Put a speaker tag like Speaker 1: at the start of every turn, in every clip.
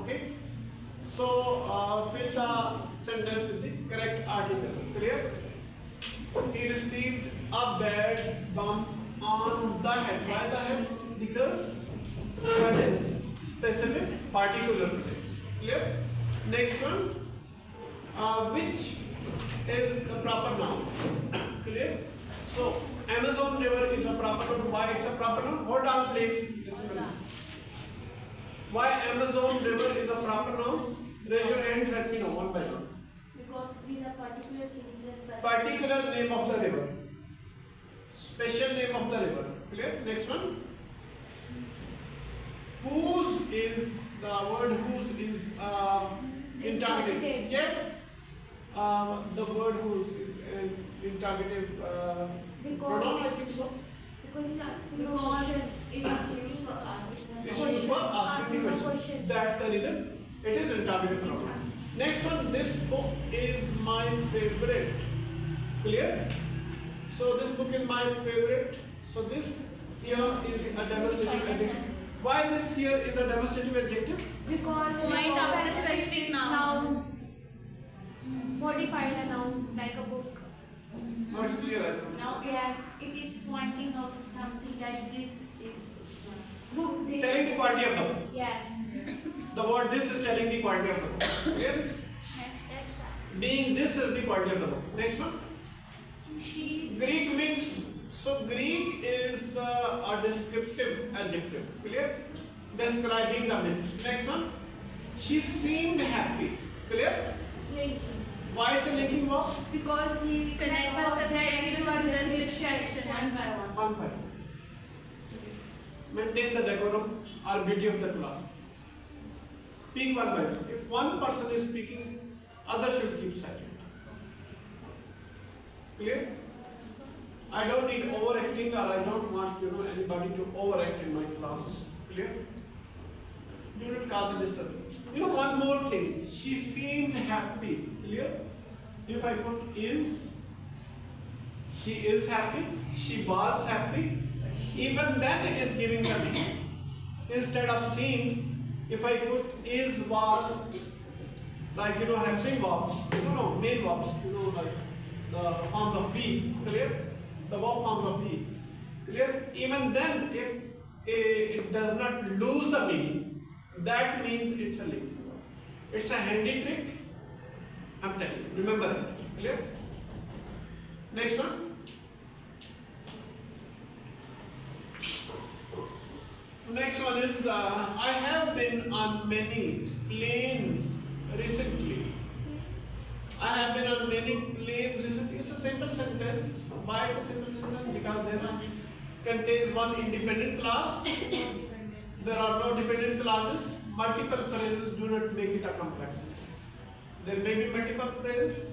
Speaker 1: Okay, so fill the sentence with the correct article. Clear? He received a bad bump on the head. Why the head? Because that is specific particular place. Clear? Next one, which is the proper noun. Clear? So Amazon River is a proper noun. Why it's a proper noun? Hold on, please. Why Amazon River is a proper noun? Raise your hands. Let me know one by one.
Speaker 2: Because it is a particular thing, it is specific.
Speaker 1: Particular name of the river. Special name of the river. Clear? Next one. Whose is the word whose is interrogative. Yes. The word whose is an interrogative pronoun. I think so.
Speaker 2: Because it is used for asking.
Speaker 1: It's used for asking the question. That's the reason it is interrogative pronoun. Next one. This book is my favorite. Clear? So this book is my favorite. So this here is a demonstrative adjective. Why this here is a demonstrative adjective?
Speaker 2: Because
Speaker 3: Point out the specific noun.
Speaker 2: modified a noun like a book.
Speaker 1: Now it's clear, I think.
Speaker 2: Now yes, it is pointing out something that this is book.
Speaker 1: Telling the quality of the book.
Speaker 2: Yes.
Speaker 1: The word this is telling the quality of the book. Clear? Being this is the quality of the book. Next one.
Speaker 2: She's
Speaker 1: Greek means, so Greek is a descriptive adjective. Clear? Describing the means. Next one. She seemed happy. Clear?
Speaker 2: linking.
Speaker 1: Why it's a linking verb?
Speaker 2: Because he
Speaker 3: Connect the subject to the description.
Speaker 2: one by one.
Speaker 1: One by one. Maintain the decorum or beauty of the class. Speak one by one. If one person is speaking, others should keep silent. Clear? I don't need overacting, or I don't want anybody to overact in my class. Clear? Do not cause the disturbance. One more thing. She seemed happy. Clear? If I put is, she is happy, she was happy, even then it is giving the meaning. Instead of seemed, if I put is, was, like helping verbs, main verbs, like the forms of be. Clear? The verb forms of be. Clear? Even then, if it does not lose the meaning, that means it's a link. It's a handy trick. I'm telling you. Remember that. Clear? Next one. Next one is I have been on many planes recently. I have been on many planes recently. It's a simple sentence. Why it's a simple sentence? Because there contains one independent clause. There are no dependent clauses. Multiple phrases do not make it a complex sentence. There may be multiple phrases,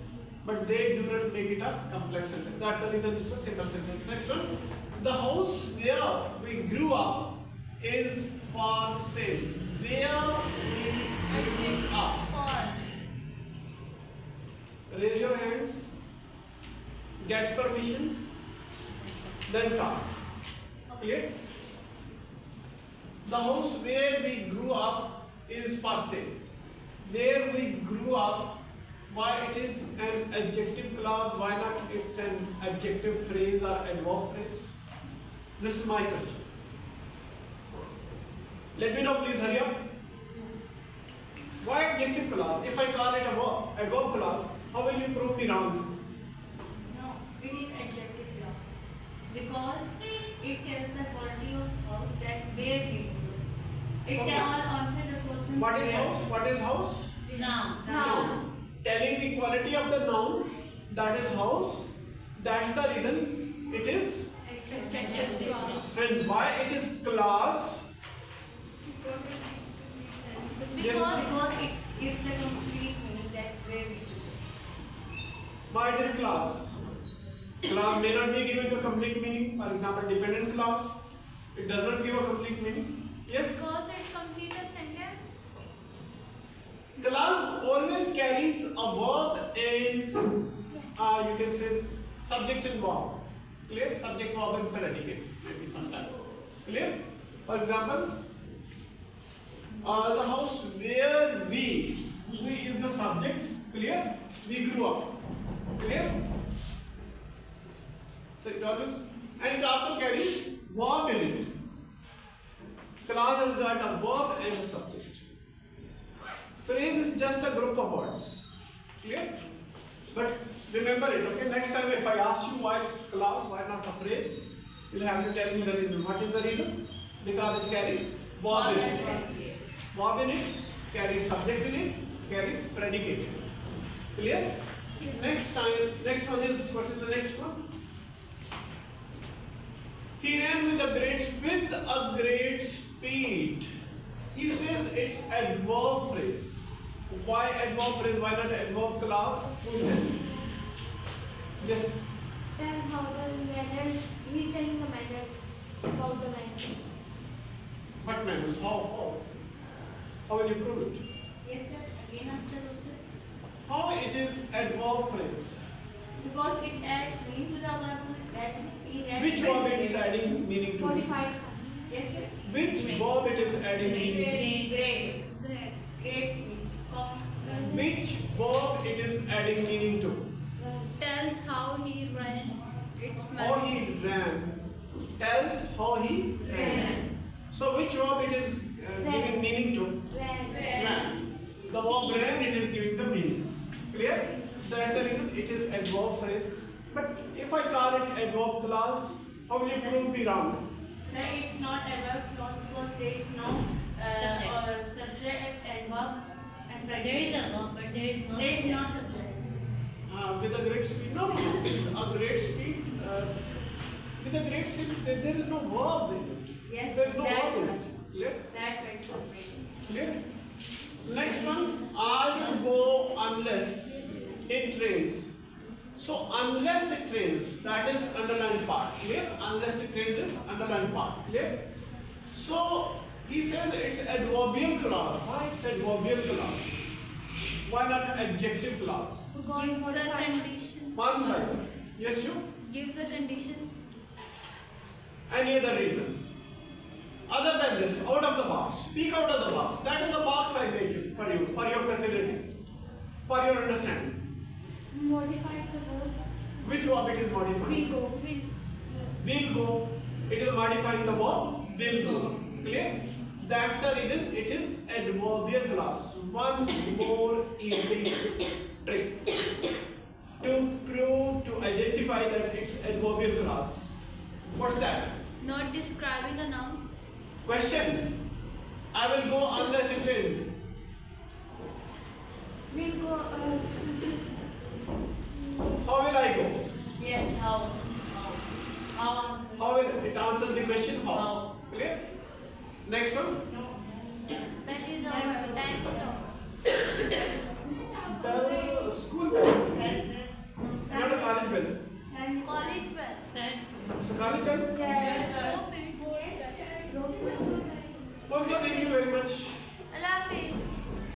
Speaker 1: but they do not make it a complex sentence. That's the reason it's a simple sentence. Next one. The house where we grew up is for sale. Where we grew up. Raise your hands. Get permission. Then talk. Clear? The house where we grew up is for sale. Where we grew up, why it is an adjective clause, why not it's an adjective phrase or adverb phrase? This is my question. Let me know, please hurry up. Why adjective clause? If I call it a adverb clause, how will you prove me wrong?
Speaker 4: No, it is adjective clause because it tells the quality of house that where we live. It
Speaker 1: Okay.
Speaker 4: can all answer the question.
Speaker 1: What is
Speaker 4: where.
Speaker 1: house? What is house?
Speaker 3: Noun.
Speaker 1: Noun. Telling the quality of the noun, that is house. That's the reason it is.
Speaker 3: Adjective.
Speaker 1: And why it is class? Yes.
Speaker 4: Because it gives the complete meaning that where we live.
Speaker 1: Why it is class? Class may not be given a complete meaning. For example, dependent class, it does not give a complete meaning. Yes?
Speaker 3: Because it completes a sentence.
Speaker 1: Class always carries a verb and you can say subject and verb. Clear? Subject, verb and predicate. Maybe sometime. Clear? For example, The house where we is the subject, clear? We grew up, clear? So it always, and it also carries verb in it. Clause has got a verb and a subject. Phrase is just a group of words, clear? But remember it, okay? Next time if I ask you why it's clause, why not a phrase, you'll have to tell me the reason. What is the reason? Because it carries verb in it. Verb in it, carries subject in it, carries predicate in it. Clear? Next one is, what is the next one? He ran with a great speed. He says it's adverb phrase. Why adverb phrase? Why not adverb clause? Yes.
Speaker 3: That's how the manners, we telling the manners, about the manners.
Speaker 1: What manners? How? How will you prove it?
Speaker 4: Yes, sir. Again, ask the question.
Speaker 1: How it is adverb phrase?
Speaker 4: Because it adds meaning to the verb that he read.
Speaker 1: Which verb it is adding meaning to?
Speaker 3: Modified.
Speaker 4: Yes, sir.
Speaker 1: Which verb it is adding meaning?
Speaker 4: Great.
Speaker 3: Great.
Speaker 4: Great speed.
Speaker 1: Which verb it is adding meaning to?
Speaker 3: Tells how he ran. It's
Speaker 1: How he ran. Tells how he ran. So which verb it is giving meaning to? Ran. The verb ran it is giving the meaning. Clear? That's the reason it is adverb phrase. But if I call it adverb clause, how will you prove me wrong?
Speaker 4: Sir, it's not a verb clause because there is no subject and verb and predicate.
Speaker 5: There is a verb, but there is no.
Speaker 4: There is no subject.
Speaker 1: With a great speed? No. With a great speed. With a great speed, there is no verb in it.
Speaker 4: Yes,
Speaker 1: There is no
Speaker 4: that's
Speaker 1: verb in
Speaker 4: right.
Speaker 1: it. Clear?
Speaker 4: That's right, it's a phrase.
Speaker 1: Clear? Next one, I will go unless it rains. So unless it rains, that is underlined part. Clear? Unless it rains is underlined part. Clear? So he says it's adverbial clause. Why it's adverbial clause? Why not adjective clause?
Speaker 3: Gives a condition.
Speaker 1: One by one. Yes, you?
Speaker 3: Gives a condition.
Speaker 1: Any other reason? Other than this, out of the box. Speak out of the box. That is the box I gave you, for your facility, for your understanding.
Speaker 3: Modified the verb.
Speaker 1: Which verb it is modifying?
Speaker 3: Will go.
Speaker 1: Will go. It is modifying the verb will go. Clear? That's the reason it is adverbial clause. One more easy trick to prove, to identify that it's adverbial clause. What's that?
Speaker 3: Not describing a noun.
Speaker 1: Question. I will go unless it rains.
Speaker 3: Will go.
Speaker 1: How will I go?
Speaker 4: Yes, how? How answer?
Speaker 1: How will it answer the question? How?
Speaker 4: How.
Speaker 1: Clear? Next one.
Speaker 4: No.
Speaker 3: When is over? Time is over.
Speaker 1: The school bell.
Speaker 4: That's
Speaker 1: Not a college bell.
Speaker 4: And
Speaker 3: College bell.
Speaker 5: Said.
Speaker 1: So college bell?
Speaker 3: Yes.
Speaker 1: Okay, thank you very much.
Speaker 3: Allah Hafiz.